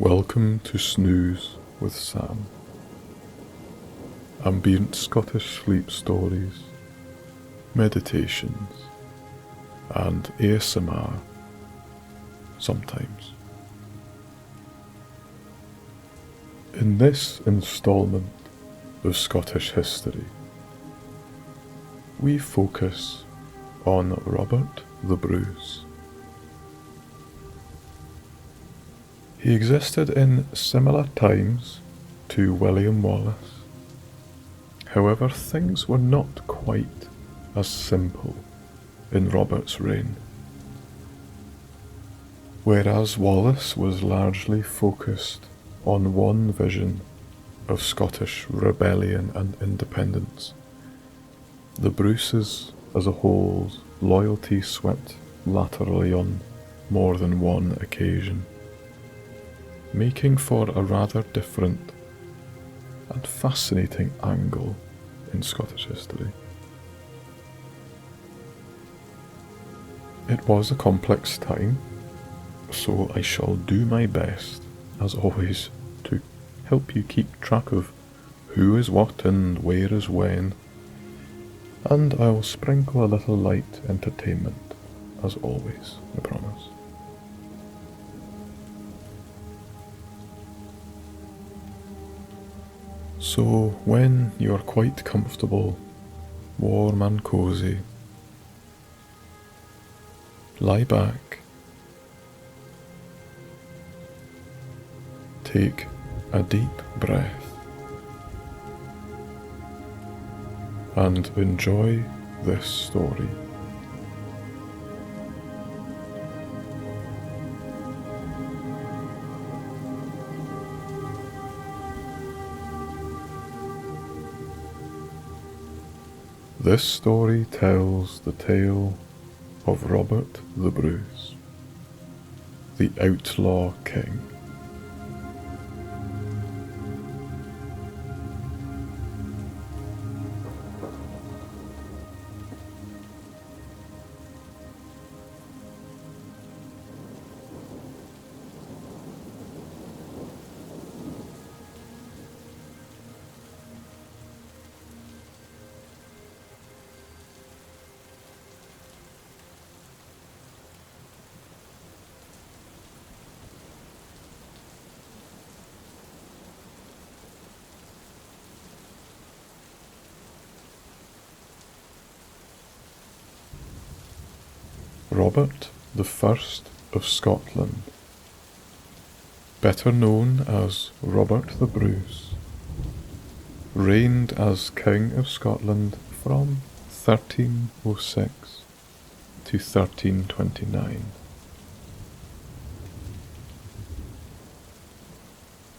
Welcome to Snooze with Sam. Ambient Scottish sleep stories, meditations, and ASMR sometimes. In this instalment of Scottish history, we focus on Robert the Bruce. He existed in similar times to William Wallace. However, things were not quite as simple in Robert's reign. Whereas Wallace was largely focused on one vision of Scottish rebellion and independence, the Bruces as a whole's loyalty swept laterally on more than one occasion, making for a rather different and fascinating angle in Scottish history. It was a complex time, so I shall do my best, as always, to help you keep track of who is what and where is when, and I'll sprinkle a little light entertainment, as always, I promise. So when you're quite comfortable, warm and cosy, lie back, take a deep breath, and enjoy this story. This story tells the tale of Robert the Bruce, the Outlaw King. Robert the First of Scotland, better known as Robert the Bruce, reigned as King of Scotland from 1306 to 1329.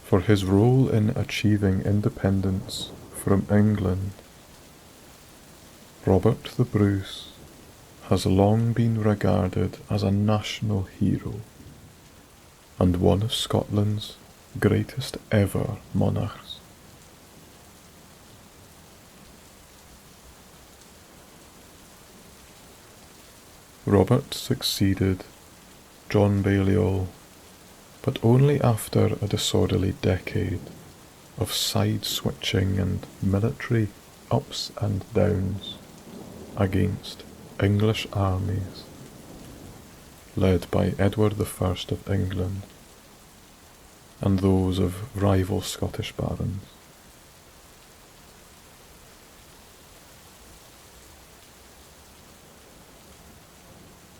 For his role in achieving independence from England, Robert the Bruce has long been regarded as a national hero and one of Scotland's greatest ever monarchs. Robert succeeded John Balliol, but only after a disorderly decade of side-switching and military ups and downs against English armies, led by Edward I of England and those of rival Scottish barons.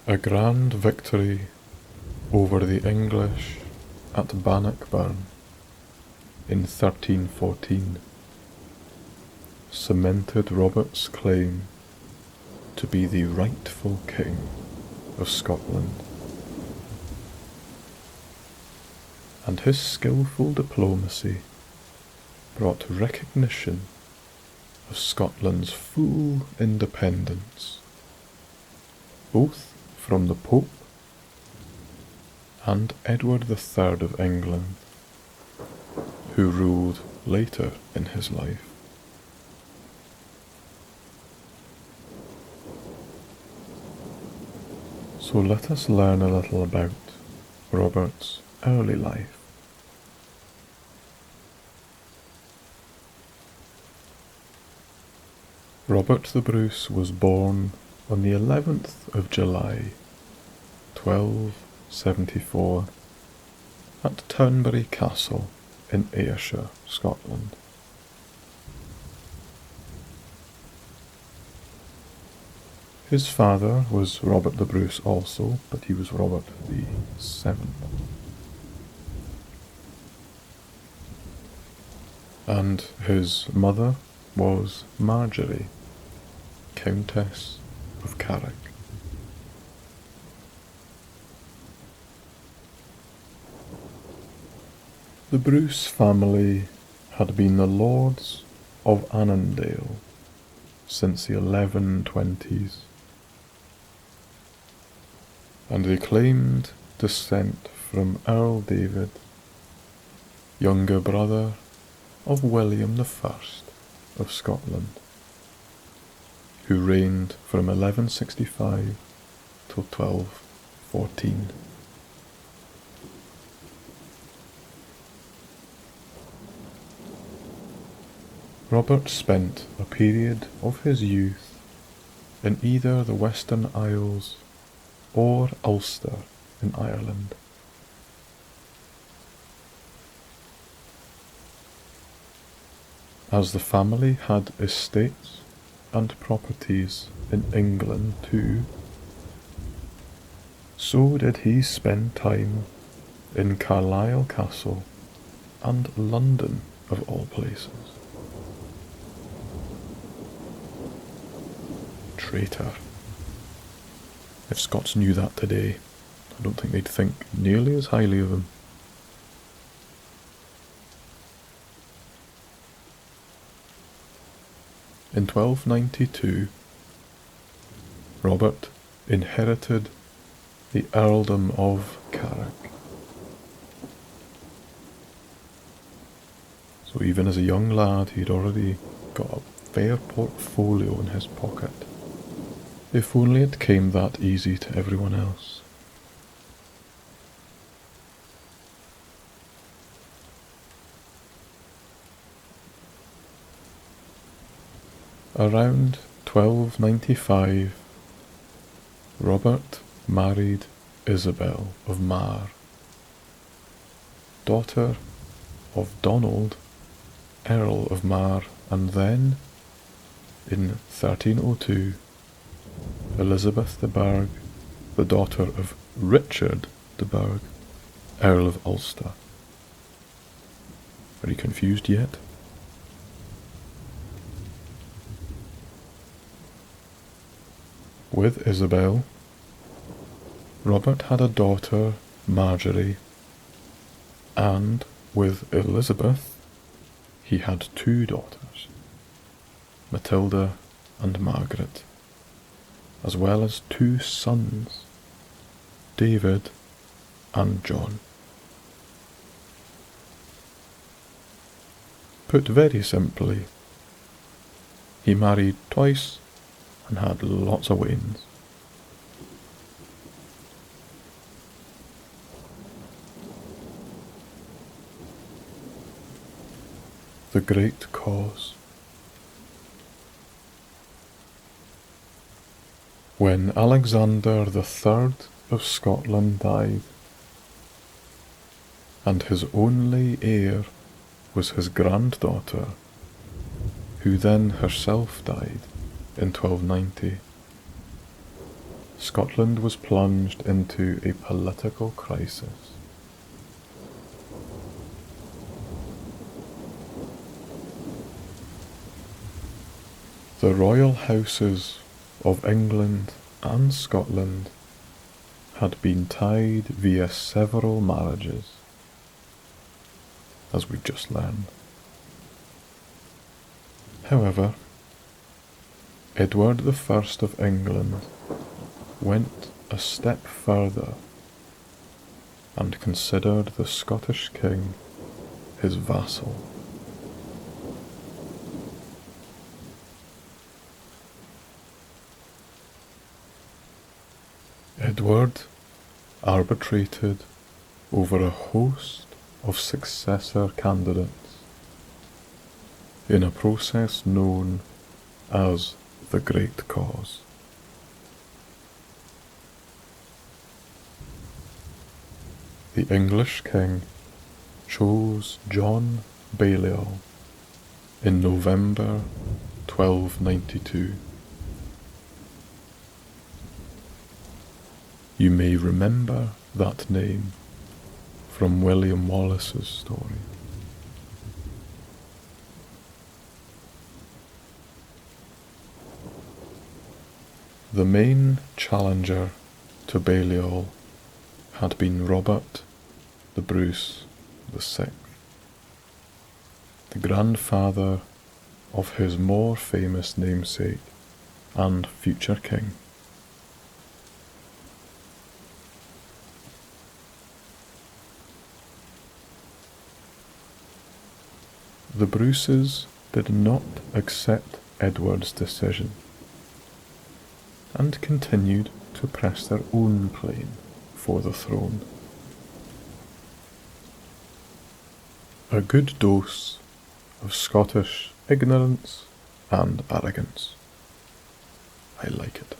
A grand victory over the English at Bannockburn in 1314 cemented Robert's claim to be the rightful king of Scotland, and his skillful diplomacy brought recognition of Scotland's full independence, both from the Pope and Edward III of England, who ruled later in his life. So let us learn a little about Robert's early life Robert the Bruce was born on the 11th of July, 1274, at Turnberry Castle in Ayrshire, Scotland. His father was Robert the Bruce also, but he was Robert the Seventh. And his mother was Marjorie, Countess of Carrick. The Bruce family had been the lords of Annandale since the 1120s, and they claimed descent from Earl David, younger brother of William I of Scotland, who reigned from 1165 till 1214. Robert spent a period of his youth in either the Western Isles or Ulster in Ireland. As the family had estates and properties in England too, so did he spend time in Carlisle Castle and London of all places. Traitor. If Scots knew that today, I don't think they'd think nearly as highly of him. In 1292, Robert inherited the earldom of Carrick. So even as a young lad, he'd already got a fair portfolio in his pocket. If only it came that easy to everyone else. Around 1295, Robert married Isabel of Mar, daughter of Donald, Earl of Mar, and then, in 1302, Elizabeth de Burgh, the daughter of Richard de Burgh, Earl of Ulster. Are you confused yet? With Isabel, Robert had a daughter, Marjorie, and with Elizabeth, he had two daughters, Matilda and Margaret, as well as two sons, David and John. Put very simply, he married twice and had lots of wains. The Great Cause. When Alexander the Third of Scotland died, and his only heir was his granddaughter, who then herself died in 1290, Scotland was plunged into a political crisis. The royal houses of England and Scotland had been tied via several marriages, as we've just learned. However, Edward I of England went a step further and considered the Scottish king his vassal. Edward arbitrated over a host of successor candidates in a process known as the great cause. The English king chose John Balliol in November 1292. You may remember that name from William Wallace's story. The main challenger to Balliol had been Robert the Bruce VI, the grandfather of his more famous namesake and future king. The Bruces did not accept Edward's decision and continued to press their own claim for the throne. A good dose of Scottish ignorance and arrogance. I like it.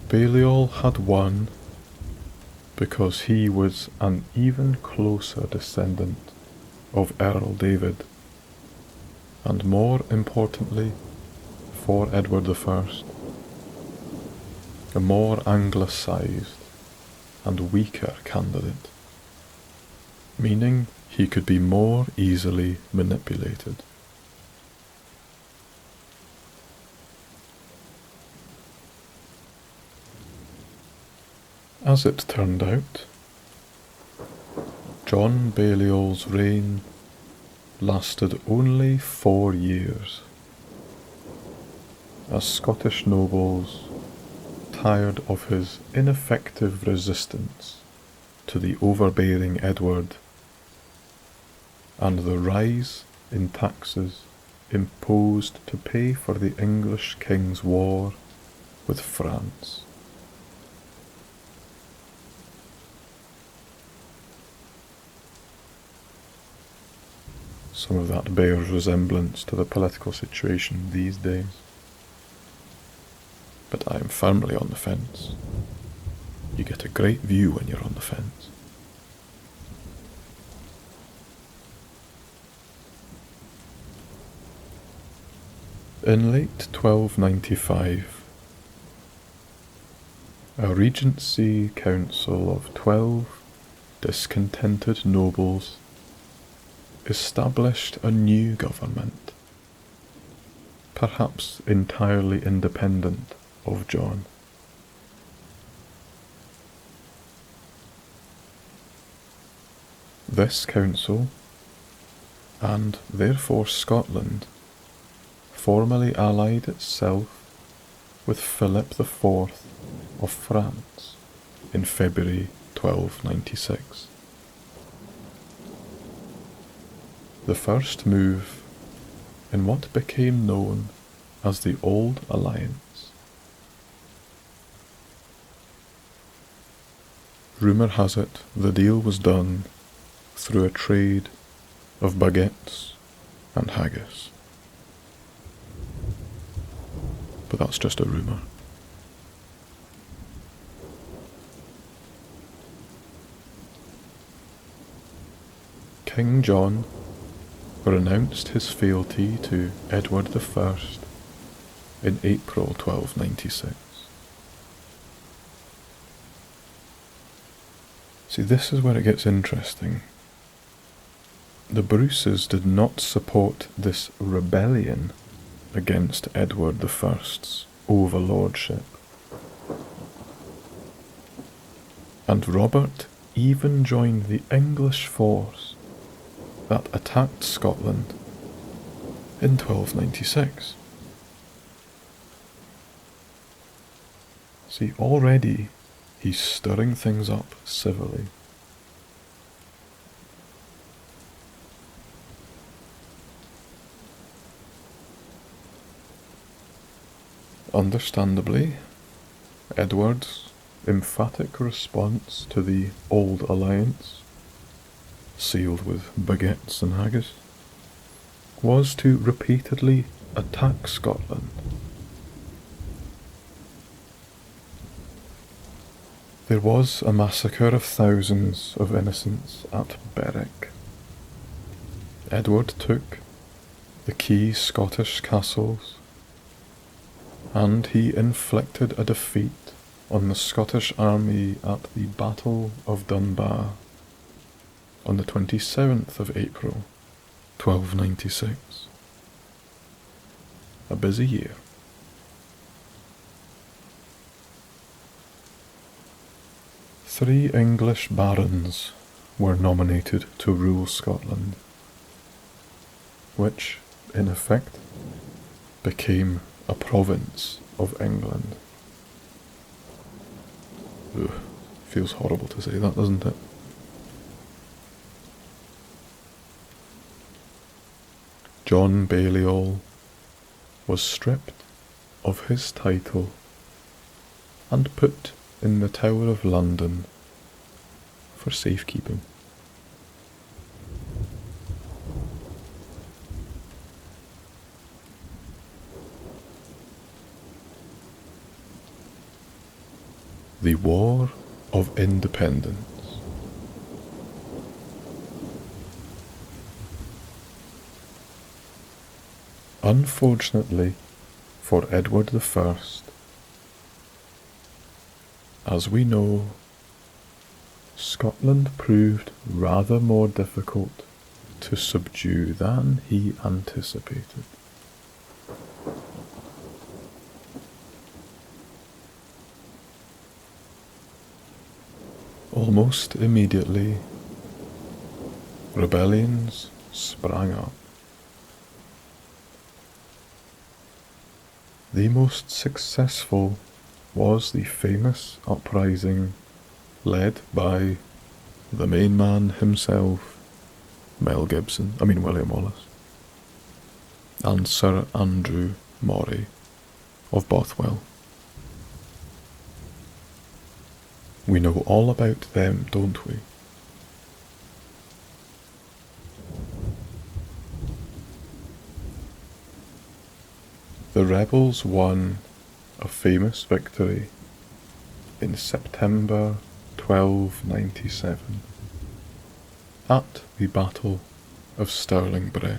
Balliol had won because he was an even closer descendant of Earl David, and more importantly for Edward I, a more anglicised and weaker candidate, meaning he could be more easily manipulated. As it turned out, John Balliol's reign lasted only 4 years, as Scottish nobles, tired of his ineffective resistance to the overbearing Edward and the rise in taxes imposed to pay for the English king's war with France, some of that bears resemblance to the political situation these days. But I am firmly on the fence. You get a great view when you're on the fence. In late 1295, a regency council of 12 discontented nobles established a new government, perhaps entirely independent of John. This council, and therefore Scotland, formally allied itself with Philip IV of France in February 1296. The first move in what became known as the Old Alliance. Rumour has it the deal was done through a trade of baguettes and haggis. But that's just a rumour. King John renounced his fealty to Edward I in April 1296. See, this is where it gets interesting. The Bruces did not support this rebellion against Edward I's overlordship. And Robert even joined the English force that attacked Scotland in 1296. See, already he's stirring things up civilly. Understandably, Edward's emphatic response to the Old Alliance sealed with baguettes and haggis, was to repeatedly attack Scotland. There was a massacre of thousands of innocents at Berwick. Edward took the key Scottish castles, and he inflicted a defeat on the Scottish army at the Battle of Dunbar on the 27th of April, 1296. A busy year. Three English barons were nominated to rule Scotland, which, in effect, became a province of England. Ugh, feels horrible to say that, doesn't it? John Balliol was stripped of his title and put in the Tower of London for safekeeping. The War of Independence. Unfortunately for Edward I, as we know, Scotland proved rather more difficult to subdue than he anticipated. Almost immediately, rebellions sprang up. The most successful was the famous uprising led by the main man himself, William Wallace, and Sir Andrew Maury of Bothwell. We know all about them, don't we? The rebels won a famous victory in September 1297 at the Battle of Stirling Bridge.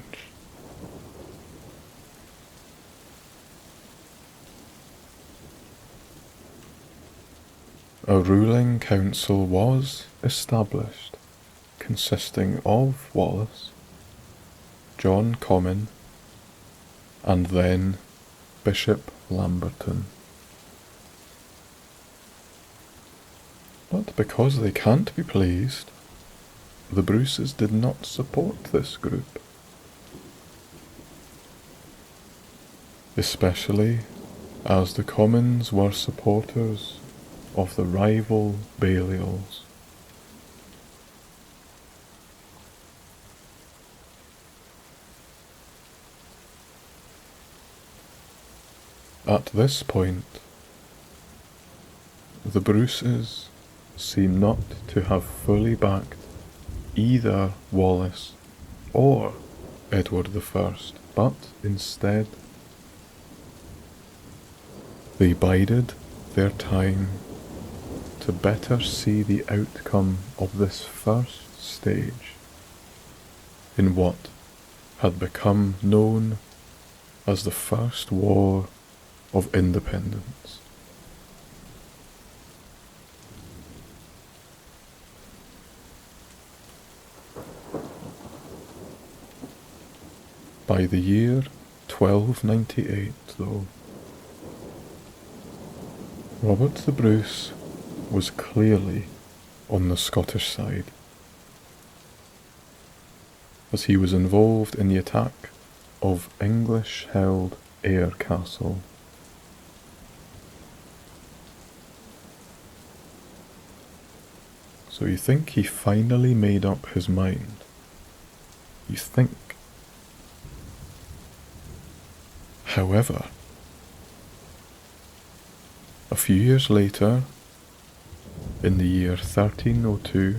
A ruling council was established consisting of Wallace, John Comyn, and then Bishop Lamberton. But because they can't be pleased, the Bruces did not support this group, especially as the Commons were supporters of the rival Balliols. At this point, the Bruces seem not to have fully backed either Wallace or Edward I, but instead they bided their time to better see the outcome of this first stage in what had become known as the First War of Independence. By the year 1298, though, Robert the Bruce was clearly on the Scottish side, as he was involved in the attack of English-held Ayr Castle. So you think he finally made up his mind? You think. However, a few years later, in the year 1302,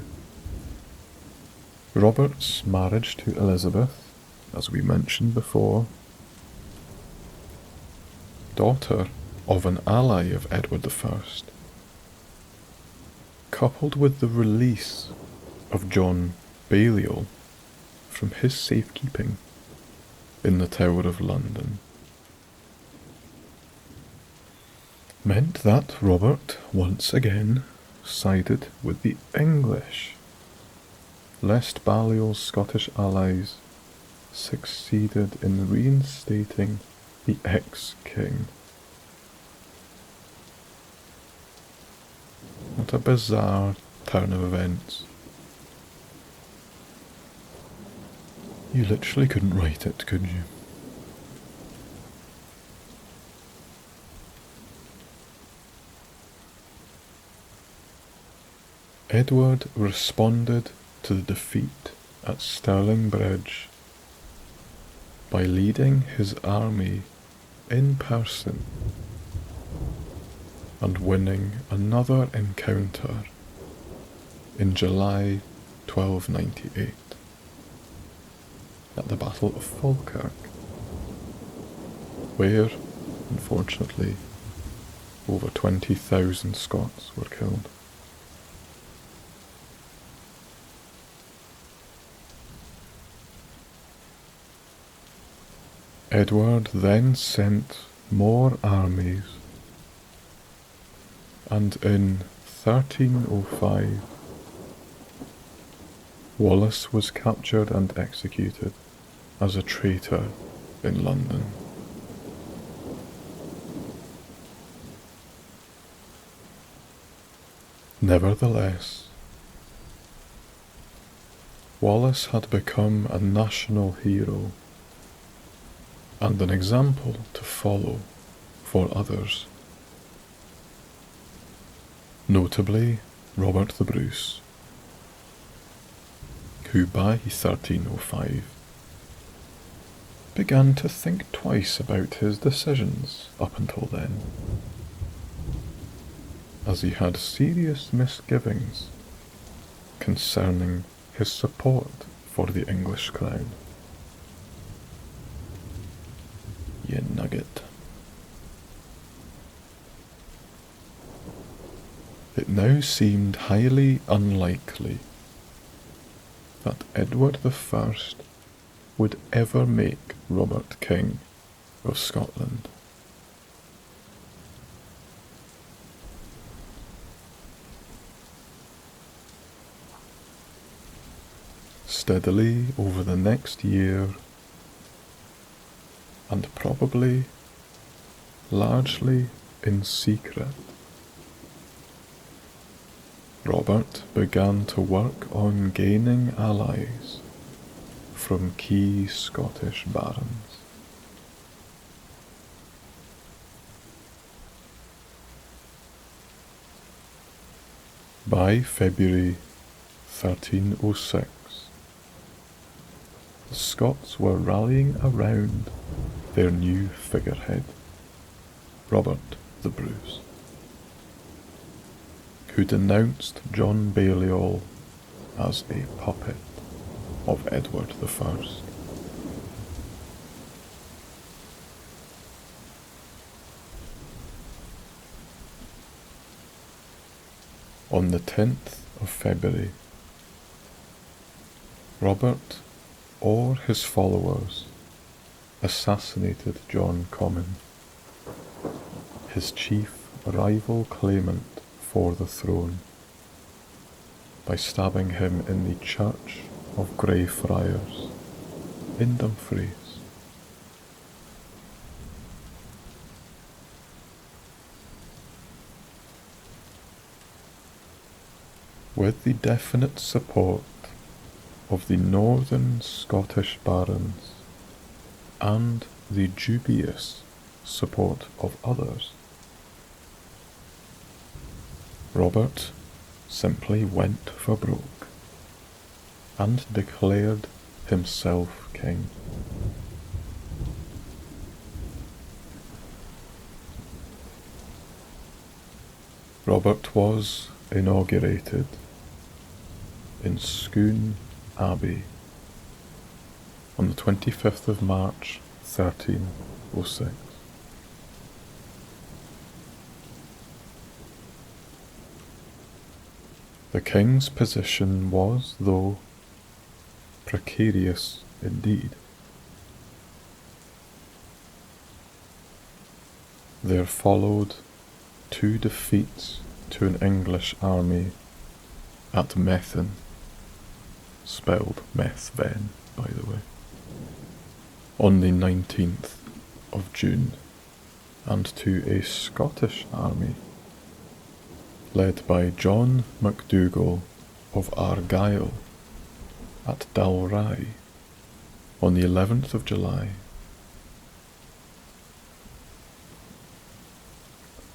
Robert's marriage to Elizabeth, as we mentioned before, daughter of an ally of Edward I, coupled with the release of John Balliol from his safekeeping in the Tower of London, meant that Robert once again sided with the English, lest Balliol's Scottish allies succeeded in reinstating the ex-king. What a bizarre turn of events. You literally couldn't write it, could you? Edward responded to the defeat at Stirling Bridge by leading his army in person and winning another encounter in July 1298 at the Battle of Falkirk, where, unfortunately, over 20,000 Scots were killed. Edward then sent more armies, and in 1305 Wallace was captured and executed as a traitor in London. Nevertheless, Wallace had become a national hero and an example to follow for others, notably Robert the Bruce, who by 1305 began to think twice about his decisions up until then, as he had serious misgivings concerning his support for the English crown. You nugget. It now seemed highly unlikely that Edward I would ever make Robert King of Scotland. Steadily over the next year, and probably largely in secret, Robert began to work on gaining allies from key Scottish barons. By February 1306, the Scots were rallying around their new figurehead, Robert the Bruce, who denounced John Balliol as a puppet of Edward I. On the 10th of February, Robert or his followers assassinated John Comyn, his chief rival claimant for the throne, by stabbing him in the Church of Greyfriars in Dumfries. With the definite support of the northern Scottish barons and the dubious support of others, Robert simply went for broke and declared himself king. Robert was inaugurated in Scone Abbey on the 25th of March, 1306. The king's position was, though, precarious indeed. There followed 2 defeats to an English army at Methen, spelled Methven, by the way, on the 19th of June, and to a Scottish army led by John MacDougall of Argyll at Dalry on the 11th of July.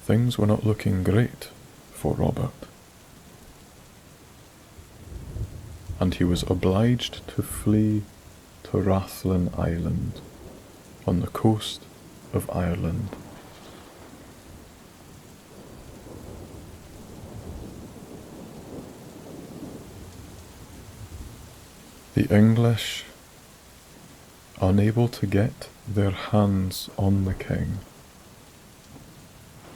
Things were not looking great for Robert, and he was obliged to flee to Rathlin Island on the coast of Ireland. The English, unable to get their hands on the king,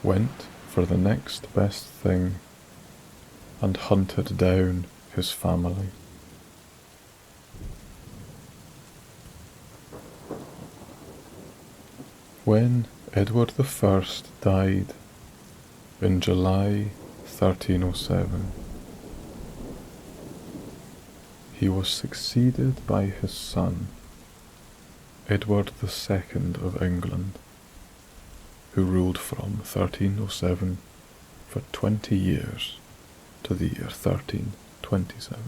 went for the next best thing and hunted down his family. When Edward I died in July 1307, he was succeeded by his son, Edward II of England, who ruled from 1307 for 20 years to the year 1327.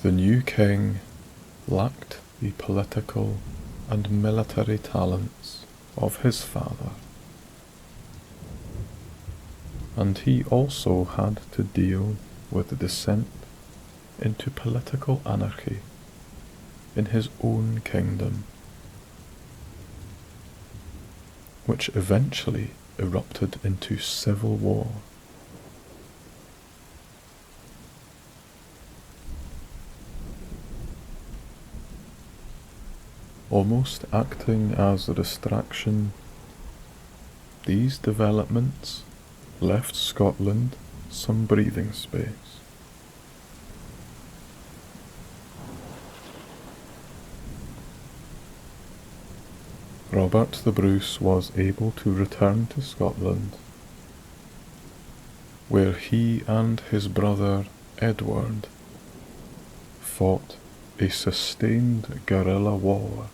The new king lacked the political and military talents of his father, and he also had to deal with the descent into political anarchy in his own kingdom, which eventually erupted into civil war. Almost acting as a distraction, these developments left Scotland some breathing space. Robert the Bruce was able to return to Scotland, where he and his brother Edward fought a sustained guerrilla war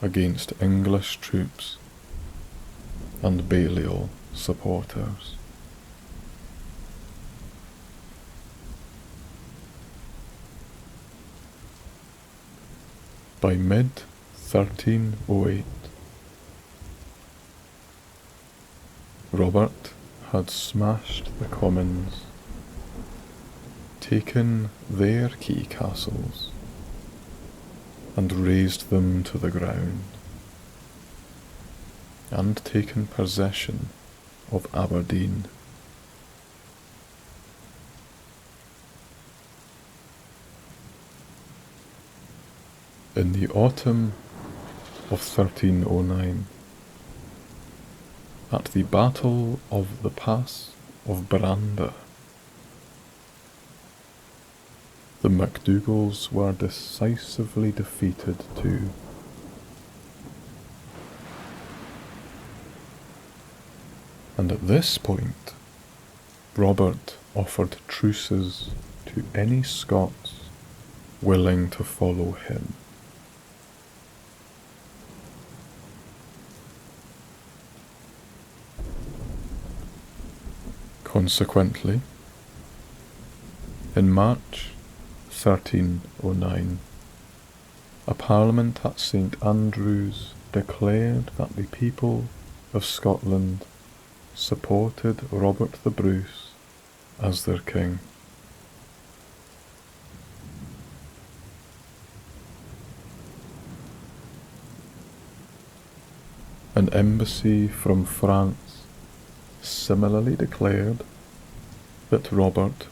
against English troops and Balliol supporters. By mid-1308, Robert had smashed the Commons, taken their key castles, and razed them to the ground, and taken possession of Aberdeen. In the autumn of 1309, at the Battle of the Pass of Brander, the MacDougalls were decisively defeated too. And at this point, Robert offered truces to any Scots willing to follow him. Consequently, in March 1309, a parliament at St. Andrews declared that the people of Scotland supported Robert the Bruce as their king. An embassy from France similarly declared that Robert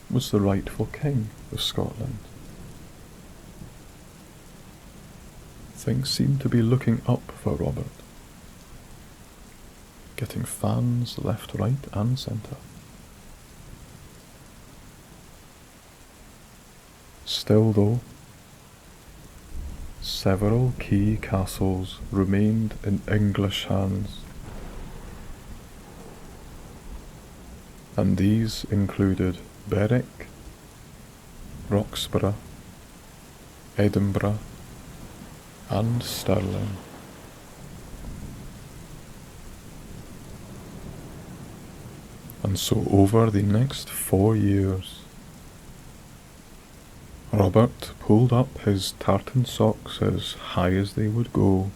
was the rightful king of Scotland. Things seemed to be looking up for Robert, getting fans left, right and centre. Still though, several key castles remained in English hands, and these included Berwick, Roxburgh, Edinburgh and Stirling. And so over the next 4 years, Robert pulled up his tartan socks as high as they would go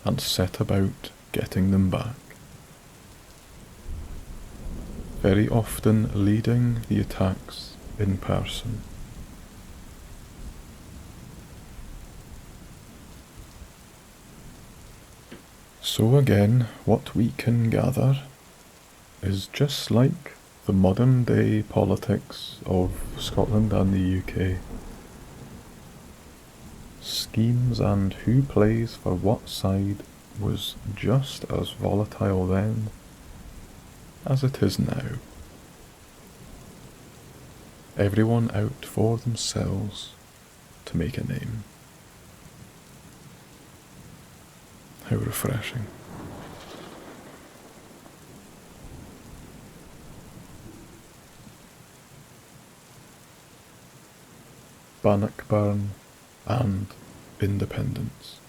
and set about getting them back, very often leading the attacks in person. So again, what we can gather is just like the modern day politics of Scotland and the UK. Schemes and who plays for what side was just as volatile then as it is now. Everyone out for themselves to make a name. How refreshing. Bannockburn and Independence.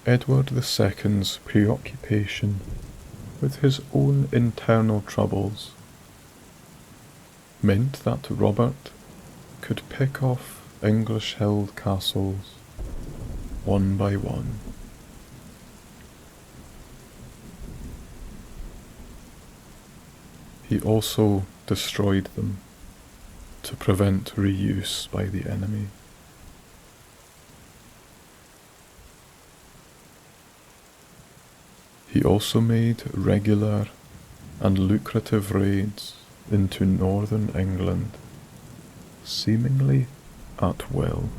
Edward II's preoccupation with his own internal troubles meant that Robert could pick off English-held castles one by one. He also destroyed them to prevent reuse by the enemy. He also made regular and lucrative raids into northern England, seemingly at will.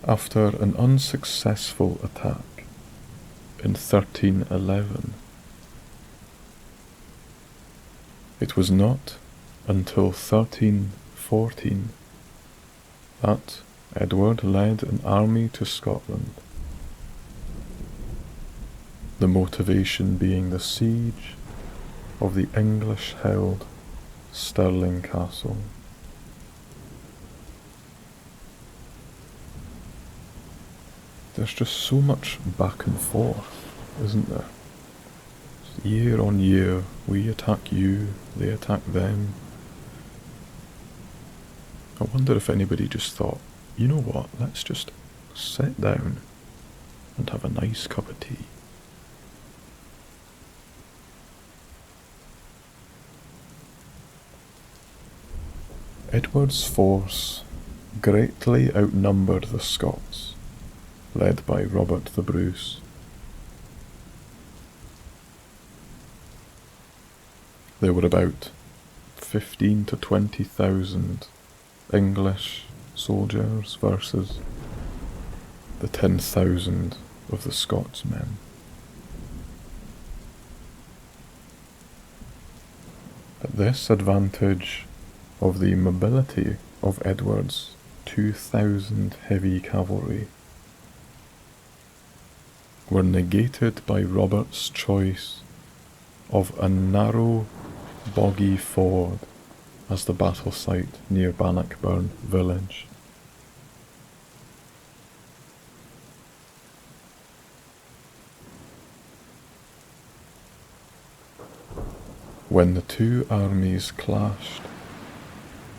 After an unsuccessful attack in 1311, it was not until 1314 that Edward led an army to Scotland, the motivation being the siege of the English-held Stirling Castle. There's just so much back and forth, isn't there? Year on year, we attack you, they attack them. I wonder if anybody just thought, you know what, let's just sit down and have a nice cup of tea. Edward's force greatly outnumbered the Scots, led by Robert the Bruce. There were about 15 to 20,000 English soldiers versus the 10,000 of the Scots men. At this advantage of the mobility of Edward's 2,000 heavy cavalry were negated by Robert's choice of a narrow, boggy ford as the battle site near Bannockburn village. When the two armies clashed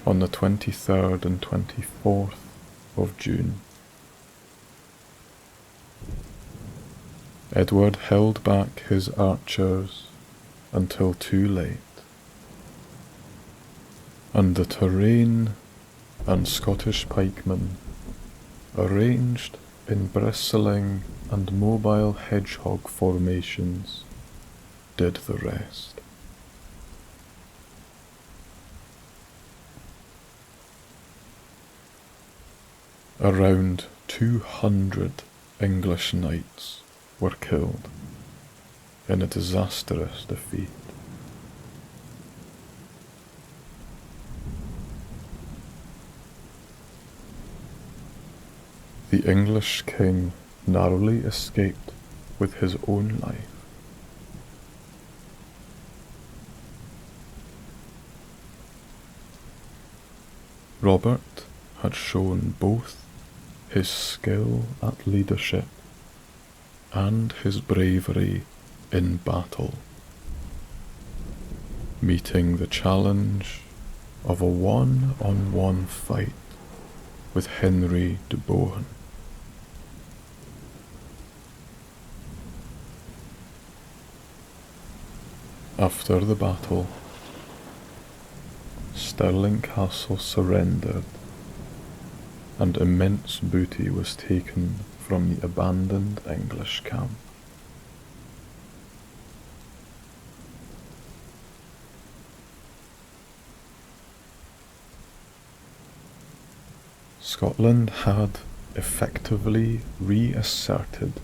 on the 23rd and 24th of June, Edward held back his archers until too late, and the Touraine and Scottish pikemen, arranged in bristling and mobile hedgehog formations, did the rest. Around 200 English knights were killed in a disastrous defeat. The English king narrowly escaped with his own life. Robert had shown both his skill at leadership and his bravery in battle, meeting the challenge of a one-on-one fight with Henry de Bohun. After the battle, Stirling Castle surrendered, and immense booty was taken from the abandoned English camp. Scotland had effectively reasserted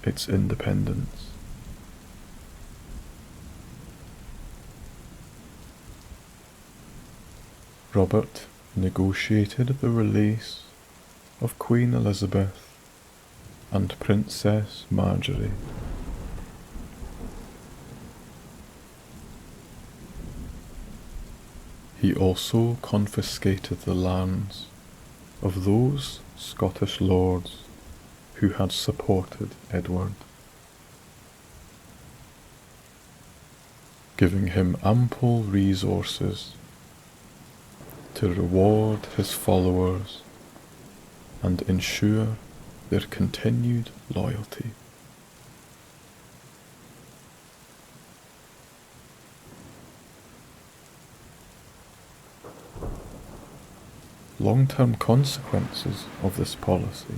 its independence. Robert negotiated the release of Queen Elizabeth and Princess Marjorie. He also confiscated the lands of those Scottish lords who had supported Edward, giving him ample resources to reward his followers and ensure their continued loyalty. Long-term consequences of this policy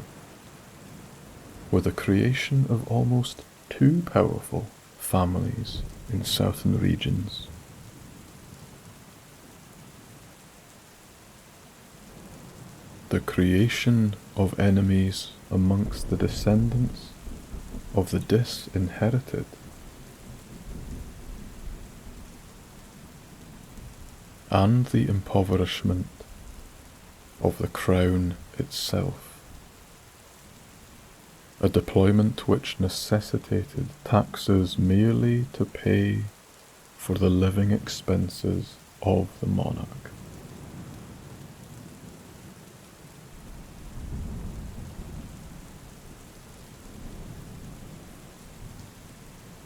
were the creation of almost too powerful families in certain regions. The creation of enemies amongst the descendants of the disinherited, and the impoverishment of the crown itself, a deployment which necessitated taxes merely to pay for the living expenses of the monarch.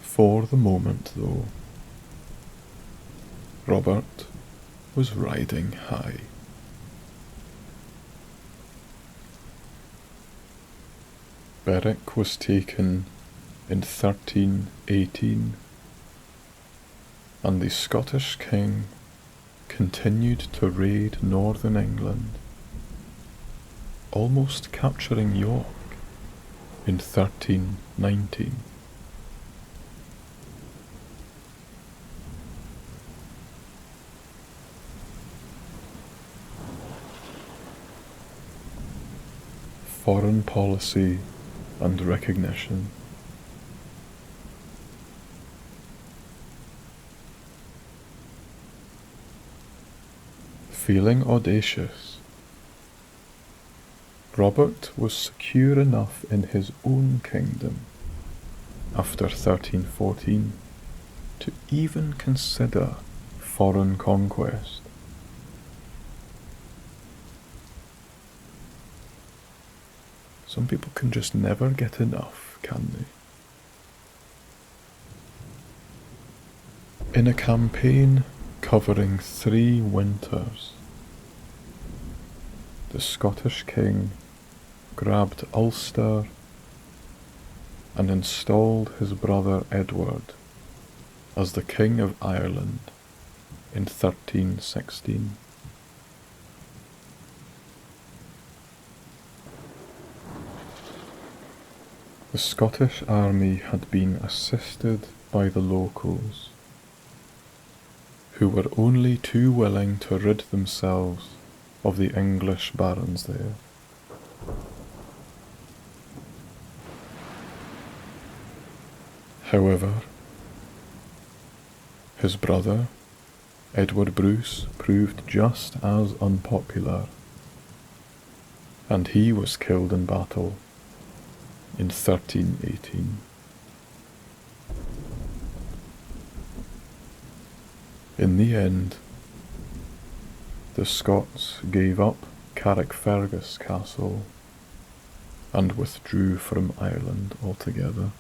For the moment, though, Robert was riding high. Berwick was taken in 1318, and the Scottish king continued to raid northern England, almost capturing York in 1319. Foreign policy and recognition. Feeling audacious, Robert was secure enough in his own kingdom after 1314 to even consider foreign conquest. Some people can just never get enough, can they? In a campaign covering 3 winters, the Scottish king grabbed Ulster, and installed his brother Edward as the King of Ireland in 1316. The Scottish army had been assisted by the locals, who were only too willing to rid themselves of the English barons there. However, his brother, Edward Bruce, proved just as unpopular, and he was killed in battle in 1318. In the end, the Scots gave up Carrickfergus Castle and withdrew from Ireland altogether.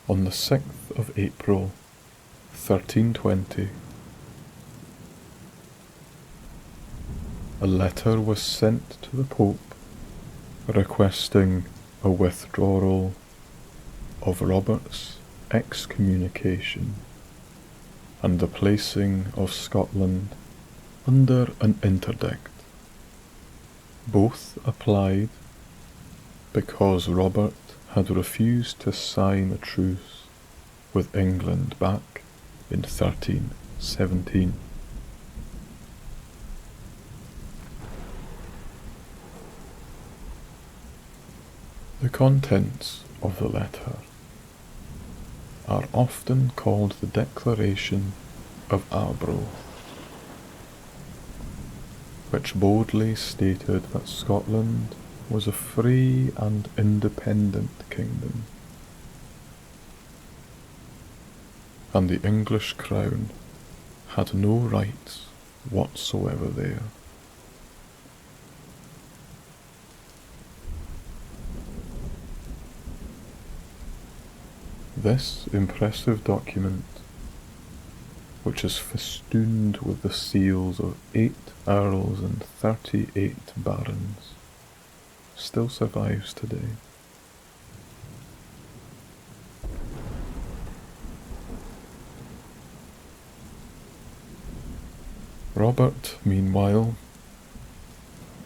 On the 6th of April, 1320, a letter was sent to the Pope requesting a withdrawal of Robert's excommunication and the placing of Scotland under an interdict. Both applied because Robert had refused to sign a truce with England back in 1317. The contents of the letter are often called the Declaration of Arbroath, which boldly stated that Scotland was a free and independent kingdom, and the English crown had no rights whatsoever there. This impressive document, which is festooned with the seals of 8 earls and 38 barons, still survives today. Robert, meanwhile,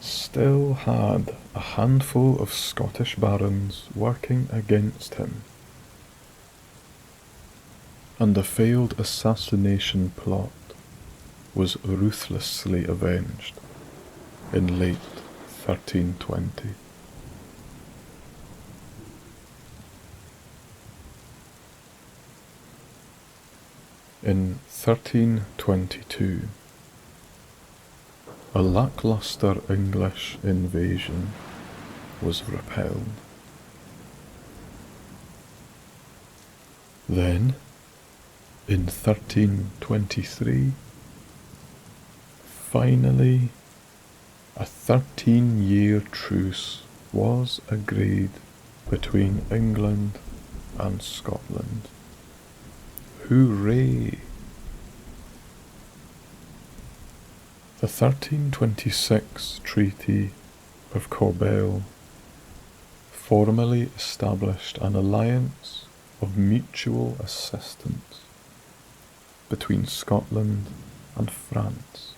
still had a handful of Scottish barons working against him, and the failed assassination plot was ruthlessly avenged in late 1320. In 1322, a lackluster English invasion was repelled. Then, in 1323, finally, a 13-year truce was agreed between England and Scotland. Hooray! The 1326 Treaty of Corbeil formally established an alliance of mutual assistance between Scotland and France,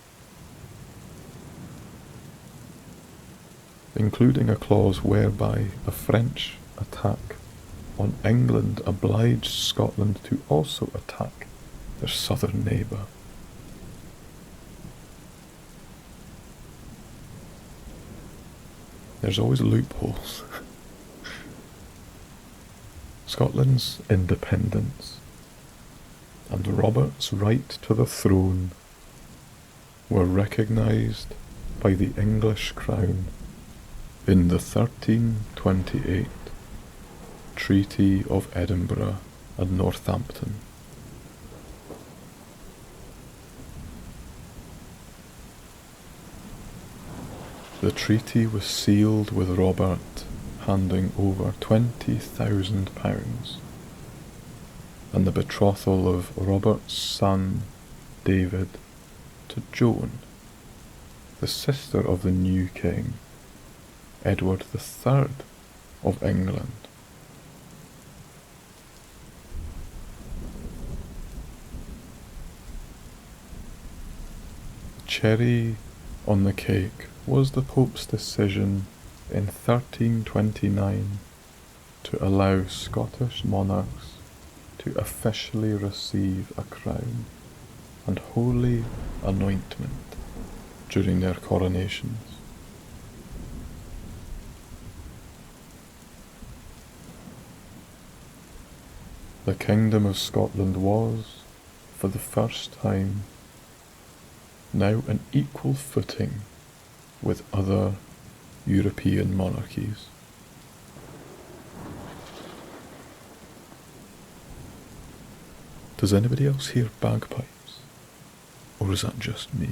including a clause whereby a French attack on England obliged Scotland to also attack their southern neighbour. There's always loopholes. Scotland's independence and Robert's right to the throne were recognised by the English crown in the 1328 Treaty of Edinburgh and Northampton. The treaty was sealed with Robert handing over £20,000 and the betrothal of Robert's son David to Joan, the sister of the new king, Edward III of England. Cherry on the cake was the Pope's decision in 1329 to allow Scottish monarchs to officially receive a crown and holy anointment during their coronations. The Kingdom of Scotland was, for the first time, now on equal footing with other European monarchies. Does anybody else hear bagpipes? Or is that just me?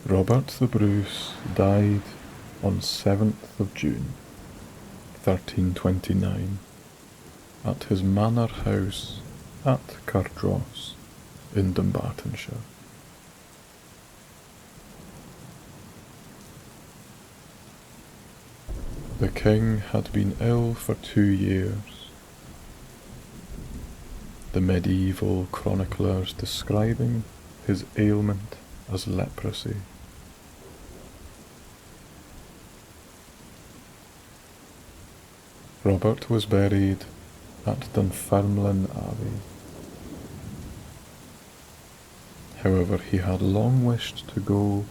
Robert the Bruce died on 7th of June, 1329, at his manor house at Cardross in Dumbartonshire. The king had been ill for 2 years, the medieval chroniclers describing his ailment as leprosy. Robert was buried at Dunfermline Abbey. However, he had long wished to go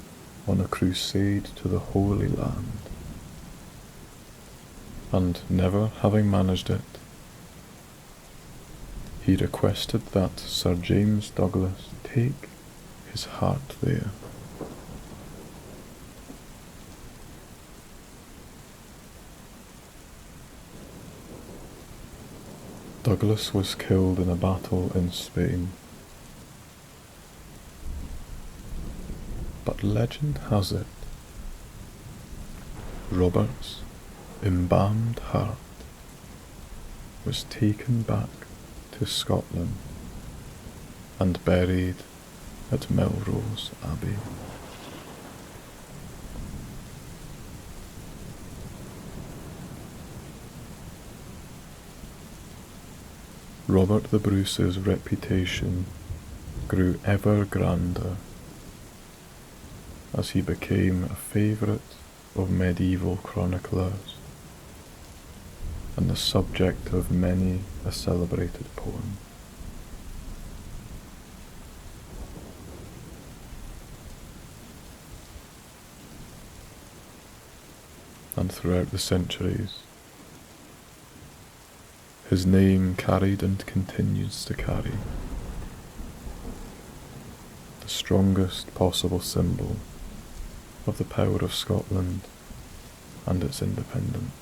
on a crusade to the Holy Land, and never having managed it, he requested that Sir James Douglas take his heart there. Douglas was killed in a battle in Spain, but legend has it Robert's embalmed heart was taken back to Scotland and buried at Melrose Abbey. Robert the Bruce's reputation grew ever grander as he became a favourite of medieval chroniclers and the subject of many a celebrated poem. And throughout the centuries, his name carried and continues to carry the strongest possible symbol of the power of Scotland and its independence.